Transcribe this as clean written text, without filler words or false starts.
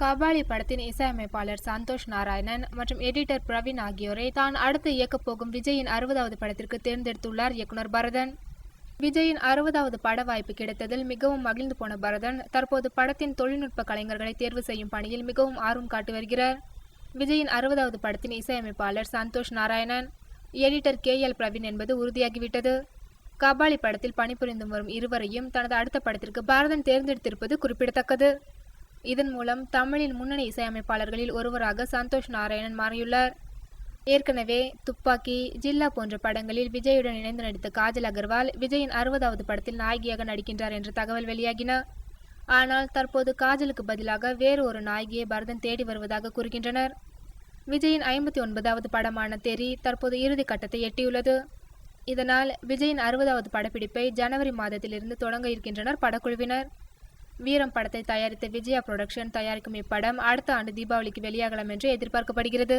கபாலி படத்தின் இசையமைப்பாளர் சந்தோஷ் நாராயணன் மற்றும் எடிட்டர் பிரவீன் ஆகியோரை தான் அடுத்து இயக்கப் போகும் விஜயின் 60வது படத்திற்கு தேர்ந்தெடுத்துள்ளார் இயக்குனர் பரதன். விஜயின் 60வது பட வாய்ப்பு கிடைத்ததில் மிகவும் மகிழ்ந்து போன பரதன் தற்போது படத்தின் தொழில்நுட்ப கலைஞர்களை தேர்வு செய்யும் பணியில் மிகவும் ஆர்வம் காட்டி வருகிறார். விஜயின் 60வது படத்தின் இசையமைப்பாளர் சந்தோஷ் நாராயணன், எடிட்டர் KL பிரவீன் என்பது உறுதியாகிவிட்டது. கபாலி படத்தில் பணிபுரிந்து வரும் இருவரையும் தனது அடுத்த படத்திற்கு பரதன் தேர்ந்தெடுத்திருப்பது குறிப்பிடத்தக்கது. இதன் மூலம் தமிழின் முன்னணி இசையமைப்பாளர்களில் ஒருவராக சந்தோஷ் நாராயணன் மாறியுள்ளார். ஏற்கனவே துப்பாக்கி, ஜில்லா போன்ற படங்களில் விஜயுடன் இணைந்து நடித்த காஜல் அகர்வால் விஜயின் 60வது படத்தில் நாயகியாக நடிக்கின்றார் என்ற தகவல் வெளியாகின. ஆனால் தற்போது காஜலுக்கு பதிலாக வேறு ஒரு நாயகியை பரதன் தேடி வருவதாக கூறுகின்றனர். விஜயின் 59வது படமான தெறி தற்போது இறுதி கட்டத்தை எட்டியுள்ளது. இதனால் விஜயின் 60வது படப்பிடிப்பை ஜனவரி மாதத்திலிருந்து தொடங்க இருக்கின்றனர் படக்குழுவினர். வீரம் படத்தை தயாரித்த விஜயா புரொடக்ஷன் தயாரிக்கும் இப்படம் அடுத்த ஆண்டு தீபாவளிக்கு வெளியாகலாம் என்று எதிர்பார்க்கப்படுகிறது.